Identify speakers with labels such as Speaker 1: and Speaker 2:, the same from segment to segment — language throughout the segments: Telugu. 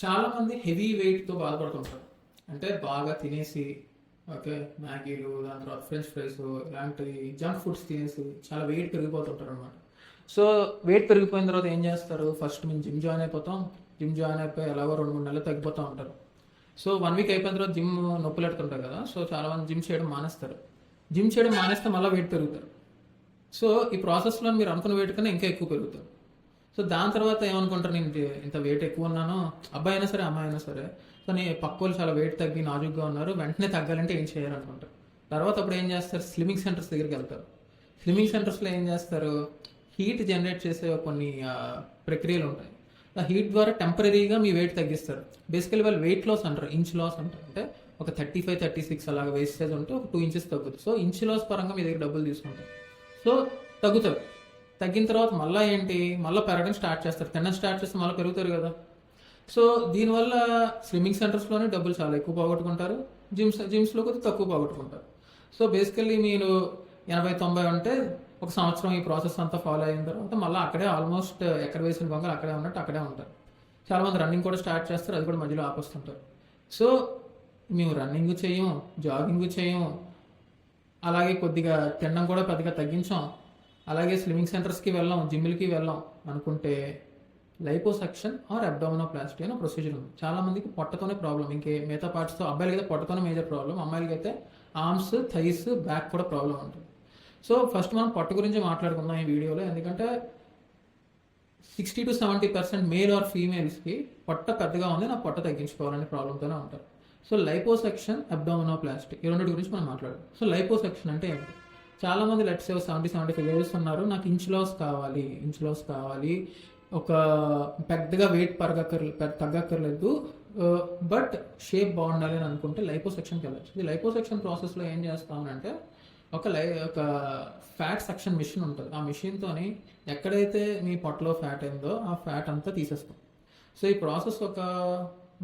Speaker 1: చాలామంది హెవీ వెయిట్తో బాధపడుతుంటారు. అంటే బాగా తినేసి, ఓకే, మ్యాగీలు, దాని తర్వాత ఫ్రెంచ్ ఫ్రైస్ ఇలాంటి జంక్ ఫుడ్స్ తినేసి చాలా వెయిట్ పెరిగిపోతుంటారు అనమాట. సో వెయిట్ పెరిగిపోయిన తర్వాత ఏం చేస్తారు? ఫస్ట్ మేము జిమ్ జాయిన్ అయిపోతాం. జిమ్ జాయిన్ అయిపోయి ఎలాగో 2-3 నెలలు తగ్గిపోతూ ఉంటారు. సో 1 వీక్ అయిపోయిన తర్వాత జిమ్ నొప్పులు పెడుతుంటారు కదా, సో చాలామంది జిమ్ చేయడం మానేస్తారు. జిమ్ చేయడం మానేస్తే మళ్ళీ వెయిట్ పెరుగుతారు. సో ఈ ప్రాసెస్లో మీరు అనుకున్న వెయిట్ కన్నా ఇంకా ఎక్కువ పెరుగుతారు. సో దాని తర్వాత ఏమనుకుంటారు, నేను ఇంత వెయిట్ ఎక్కువ ఉన్నాను, అబ్బాయి అయినా సరే అమ్మాయి అయినా సరే, కానీ పక్క వాళ్ళు చాలా వెయిట్ తగ్గి నాజుగ్గా ఉన్నారు, వెంటనే తగ్గాలంటే ఏం చేయాలనుకుంటారు. తర్వాత అప్పుడు ఏం చేస్తారు? స్లిమ్మింగ్ సెంటర్స్ దగ్గరికి వెళ్తారు. స్లిమ్మింగ్ సెంటర్స్లో ఏం చేస్తారు? హీట్ జనరేట్ చేసే కొన్ని ప్రక్రియలు ఉంటాయి. ఆ హీట్ ద్వారా టెంపరీగా మీ వెయిట్ తగ్గిస్తారు. బేసికలీ వాళ్ళు వెయిట్ లాస్ అంటారు, ఇంచ్ లాస్ అంటారు. అంటే ఒక 35-36 అలాగా వేస్టేజ్ ఉంటే ఒక 2 ఇంచెస్ తగ్గుతుంది. సో ఇంచ్ లాస్ పరంగా మీ దగ్గర డబ్బులు తీసుకుంటారు. సో తగ్గుతారు. తగ్గిన తర్వాత మళ్ళీ ఏంటి, మళ్ళీ పెరగడం స్టార్ట్ చేస్తారు. తినడం స్టార్ట్ చేస్తే మళ్ళీ పెరుగుతారు కదా. సో దీనివల్ల స్విమ్మింగ్ సెంటర్స్లోనే డబ్బులు చాలా ఎక్కువ పోగొట్టుకుంటారు, జిమ్స్లో కొద్దిగా తక్కువ పోగొట్టుకుంటారు. సో బేసికల్లీ మీరు 80-90 ఉంటే ఒక సంవత్సరం ఈ ప్రాసెస్ అంతా ఫాలో అయిన తర్వాత మళ్ళీ అక్కడే ఆల్మోస్ట్ ఎక్కడ వేసిన గొంగలు అక్కడే ఉన్నట్టు అక్కడే ఉంటారు. చాలామంది రన్నింగ్ కూడా స్టార్ట్ చేస్తారు, అది కూడా మధ్యలో ఆపొస్తుంటారు. సో మేము రన్నింగ్ చేయము, జాగింగ్ చేయము, అలాగే కొద్దిగా తినడం కూడా పెద్దగా తగ్గించాం, అలాగే స్విమ్మింగ్ సెంటర్స్కి వెళ్ళాం, జిమ్లకి వెళ్ళాం అనుకుంటే లైపోసక్షన్ ఆర్ అబ్డామినోప్లాస్టీ అనే ప్రొసీజర్ ఉంది. చాలా మందికి పొట్టతోనే ప్రాబ్లం, ఇంకే మిగతా పార్ట్స్తో. అబ్బాయిలకి అయితే పొట్టతోనే మేజర్ ప్రాబ్లం, అమ్మాయిలకి అయితే ఆర్మ్స్, థైస్, బ్యాక్ కూడా ప్రాబ్లం ఉంటుంది. సో ఫస్ట్ మనం పొట్ట గురించి మాట్లాడుకుందాం ఈ వీడియోలో. ఎందుకంటే 60-70% మేల్ ఆర్ ఫీమేల్స్కి పొట్ట పెద్దగా ఉంది, నా పొట్ట తగ్గించుకోవాలనే ప్రాబ్లంతోనే ఉంటారు. సో లైపోసెక్షన్, అబ్డామినోప్లాస్టీ, ఈ రెండింటి గురించి మనం మాట్లాడదాం. సో లైపోసెక్షన్ అంటే ఏంటి? చాలామంది లెట్స్ సే 70-75 ఇయర్స్ ఉన్నారు, నాకు ఇంచ్ లాస్ కావాలి, ఒక పెద్దగా వెయిట్ తగ్గక్కర్లేదు, బట్ షేప్ బాగుండాలి అని అనుకుంటే లైపోసెక్షన్కి వెళ్ళచ్చు. ఈ లైపోసెక్షన్ ప్రాసెస్లో ఏం చేస్తామనంటే ఒక ఫ్యాట్ సక్షన్ మిషన్ ఉంటుంది. ఆ మిషన్తోని ఎక్కడైతే మీ పొట్టలో ఫ్యాట్ అయిందో ఆ ఫ్యాట్ అంతా తీసేస్తాం. సో ఈ ప్రాసెస్ ఒక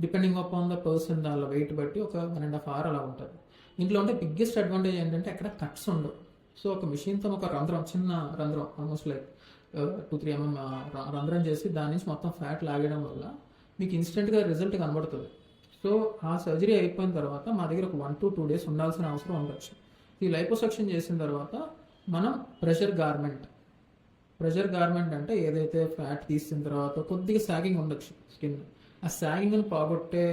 Speaker 1: డిపెండింగ్ అపాన్ ద పర్సన్ దాని వెయిట్ బట్టి ఒక 1.5 hours అలా ఉంటుంది. ఇంట్లో ఉంటే బిగ్గెస్ట్ అడ్వాంటేజ్ ఏంటంటే ఎక్కడ కట్స్ ఉండవు. సో ఒక మిషన్తో ఒక చిన్న రంధ్రం ఆల్మోస్ట్ లైక్ 2-3 mm రంధ్రం చేసి దాని నుంచి మొత్తం ఫ్యాట్ లాగడం వల్ల మీకు ఇన్స్టెంట్గా రిజల్ట్ కనబడుతుంది. సో ఆ సర్జరీ అయిపోయిన తర్వాత మా దగ్గర ఒక 1-2 days ఉండాల్సిన అవసరం ఉండొచ్చు. ఈ లైపోసెక్షన్ చేసిన తర్వాత మనం ప్రెషర్ గార్మెంట్ అంటే ఏదైతే ఫ్యాట్ తీసిన తర్వాత కొద్దిగా సాగింగ్ ఉండొచ్చు స్కిన్, ఆ సాగింగ్ని పోగొట్టే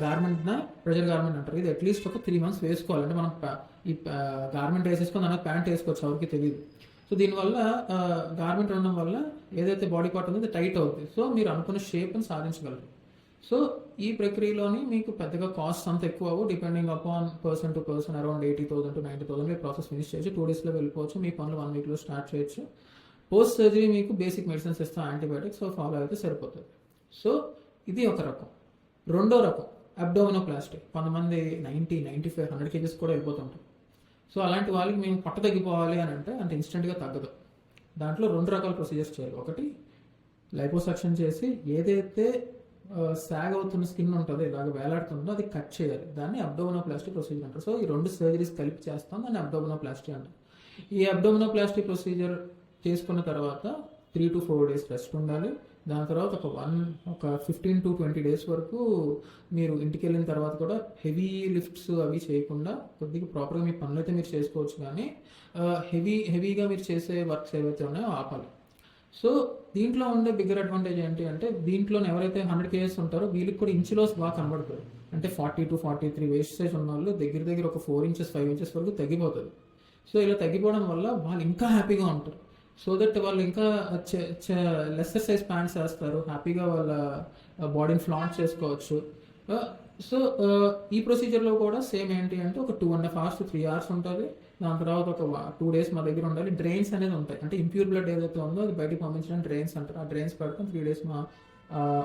Speaker 1: గార్మెంట్న ప్రెషర్ గార్మెంట్ అంటారు. ఇది అట్లీస్ట్ ఒక 3 months వేసుకోవాలి. అంటే మనం ఈ గార్మెంట్ వేసేసుకొని దానికి ప్యాంట్ వేసుకోవచ్చు, ఎవరికి తెలియదు. సో దీనివల్ల గార్మెంట్ ఉండడం వల్ల ఏదైతే బాడీ పార్ట్ ఉందో అది టైట్ అవుతుంది. సో మీరు అనుకున్న షేప్ని సాధించగలరు. సో ఈ ప్రక్రియలోని మీకు పెద్దగా కాస్ట్ అంత ఎక్కువ అవ్వవు. Depending upon person to person around 80,000-90,000 process finish చేయొచ్చు. 2 daysలో వెళ్ళిపోవచ్చు. మీ పనులు 1 weekలో స్టార్ట్ చేయొచ్చు. పోస్ట్ సర్జరీ మీకు బేసిక్ మెడిసిన్స్ ఇస్తాం, యాంటీబయాటిక్స్, సో ఫాలో అయితే సరిపోతుంది. సో ఇది ఒక రకం. రెండో రకం అబ్డామినోప్లాస్టీ. కొంతమంది 90-95, 100 kgs కూడా వెళ్ళిపోతుంటారు. సో అలాంటి వాళ్ళకి మేము పొట్ట తగ్గిపోవాలి అని అంటే ఇన్స్టెంట్గా తగ్గదు. దాంట్లో 2 రకాల ప్రొసీజర్స్ చేయాలి. ఒకటి లైపోసక్షన్ చేసి ఏదైతే సాగ్ అవుతున్న స్కిన్ ఉంటుందో, ఇలాగ వేలాడుతుందో అది కట్ చేయాలి. దాన్ని అబ్డామినోప్లాస్టీ ప్రొసీజర్ అంటారు. సో ఈ 2 surgeries కలిపి చేస్తాం, దాన్ని అబ్డామినోప్లాస్టీ అంటారు. ఈ అబ్డామినోప్లాస్టీ ప్రొసీజర్ చేసుకున్న తర్వాత 3-4 days రెస్ట్ ఉండాలి. దాని తర్వాత ఒక 15-20 days వరకు మీరు ఇంటికి వెళ్ళిన తర్వాత కూడా హెవీ లిఫ్ట్స్ అవి చేయకుండా కొద్దిగా ప్రాపర్గా మీ పనులు అయితే మీరు చేసుకోవచ్చు, కానీ హెవీగా మీరు చేసే వర్క్స్ ఏవైతే ఉన్నాయో ఆపాలి. సో దీంట్లో ఉండే బిగ్గర్ అడ్వాంటేజ్ ఏంటి అంటే, దీంట్లో ఎవరైతే 100 kgs ఉంటారో వీళ్ళకి కూడా ఇంచ్ లాస్ బాగా కనబడుతుంది. అంటే 40-43 వేస్ట్ సైజ్ ఉన్న వాళ్ళు దగ్గర ఒక 4 inches 5 inches వరకు తగ్గిపోతుంది. సో ఇలా తగ్గిపోవడం వల్ల వాళ్ళు ఇంకా హ్యాపీగా ఉంటారు. సో దట్ వాళ్ళు ఇంకా లెస్సర్ సైజ్ ప్యాంట్స్ వేస్తారు, హ్యాపీగా వాళ్ళ బాడీని ఫ్లాంట్ చేసుకోవచ్చు. సో ఈ ప్రొసీజర్లో కూడా సేమ్ ఏంటి అంటే ఒక 2.5 hours to 3 hours ఉంటుంది. దాని తర్వాత ఒక 2 days మా దగ్గర ఉండాలి. డ్రైన్స్ అనేది ఉంటాయి, అంటే ఇంప్యూర్ బ్లడ్ ఏదైతే ఉందో అది బయటకు పంపించడానికి డ్రైన్స్ అంటారు. ఆ డ్రైన్స్ పెడతాం. 3 days మా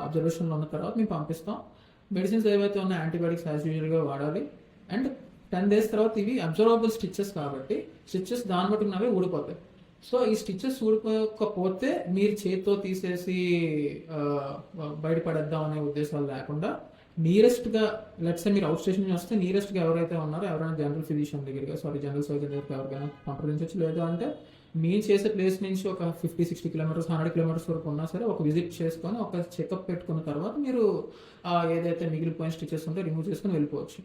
Speaker 1: అబ్జర్వేషన్లో ఉన్న తర్వాత మేము పంపిస్తాం. మెడిసిన్స్ ఏవైతే ఉన్నాయో యాంటీబయాటిక్స్ యాజ్ యూజువల్గా వాడాలి. అండ్ 10 days తర్వాత ఇవి అబ్జర్వబుల్ స్టిచెస్ కాబట్టి స్టిచెస్ దాన్ని బట్టి నావే ఊడిపోతాయి. సో ఈ స్టిచెస్ ఊడిపోకపోతే మీరు చేతితో తీసేసి బయటపడేద్దాం అనే ఉద్దేశాలు లేకుండా నియరెస్ట్గా, లెట్స్ మీరు అవుట్ స్టేషన్ నుంచి వస్తే నియరెస్ట్గా ఎవరైతే ఉన్నారో ఎవరైనా జనరల్ సర్జన్ దగ్గరికి ఎవరికైనా సంప్రదించవచ్చు. లేదు అంటే మీరు చేసే ప్లేస్ నుంచి ఒక 50-60 కిలోమీటర్స్ 100 కిలోమీటర్స్ వరకు ఉన్నా సరే ఒక విజిట్ చేసుకొని ఒక చెకప్ పెట్టుకున్న తర్వాత మీరు ఏదైతే మిగిలిపోయిన స్టిచెస్ ఉంటే రిమూవ్ చేసుకొని వెళ్ళిపోవచ్చు.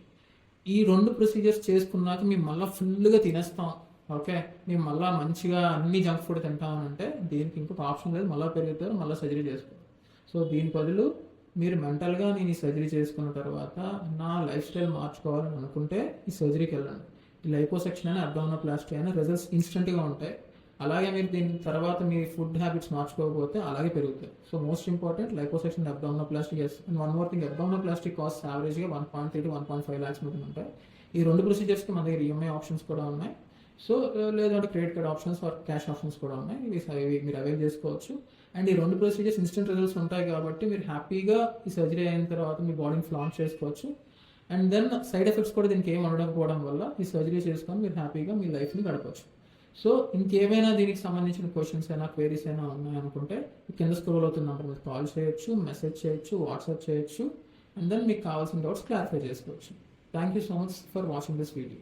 Speaker 1: ఈ 2 ప్రొసీజర్స్ చేసుకున్నాక మేము మళ్ళీ ఫుల్గా తినేస్తాం, ఓకే, మేము మళ్ళీ మంచిగా అన్ని జంక్ ఫుడ్ తింటామని అంటే దీనికి ఇంకొక ఆప్షన్ లేదు, మళ్ళీ పెరుగుతారు, మళ్ళీ సర్జరీ చేసుకోవాలి. సో దీని బదులు మీరు మెంటల్గా నేను ఈ సర్జరీ చేసుకున్న తర్వాత నా లైఫ్ స్టైల్ మార్చుకోవాలని అనుకుంటే ఈ సర్జరీకి వెళ్ళండి. ఈ లైపోసెక్షన్ అయినా అబ్డామినోప్లాస్టీ అయినా రిజల్ట్స్ ఇన్స్టెంట్గా ఉంటాయి. అలాగే మీరు దీని తర్వాత మీ ఫుడ్ హ్యాబిట్స్ మార్చుకోకపోతే అలాగే పెరుగుతాయి. So most important liposuction abdominoplasty. And one more thing, abdominoplasty cost యావరేజ్గా 1.3 to 1.5 lakhs మధ్య ఉంటాయి. ఈ 2 ప్రొసీజర్స్కి మన దగ్గర ఈఎంఐ ఆప్షన్స్ కూడా ఉన్నాయి. సో లేదంటే credit card options or cash options కూడా ఉన్నాయి. ఇవి మీరు అవైల్ చేసుకోవచ్చు. అండ్ ఈ 2 ప్రొసీజర్స్ ఇన్స్టెంట్ రిజల్ట్స్ ఉంటాయి కాబట్టి మీరు హ్యాపీగా ఈ సర్జరీ అయిన తర్వాత మీ బాడీని ఫ్లాంచ్ చేసుకోవచ్చు. అండ్ దెన్ సైడ్ ఎఫెక్ట్స్ కూడా దీనికి ఏం ఉండకపోవడం వల్ల ఈ సర్జరీ చేసుకొని మీరు హ్యాపీగా మీ లైఫ్ని గడపచ్చు. సో ఇంకేమైనా దీనికి సంబంధించిన క్వశ్చన్స్ అయినా క్వైరీస్ అయినా ఉన్నాయనుకుంటే కింద స్క్రోల్ అవుతున్న నెంబర్ మీరు కాల్ చేయొచ్చు, మెసేజ్ చేయొచ్చు, వాట్సాప్ చేయొచ్చు. అండ్ దెన్ మీకు కావాల్సిన డౌట్స్ క్లారిఫై చేసుకోవచ్చు. Thank you so much for watching this video.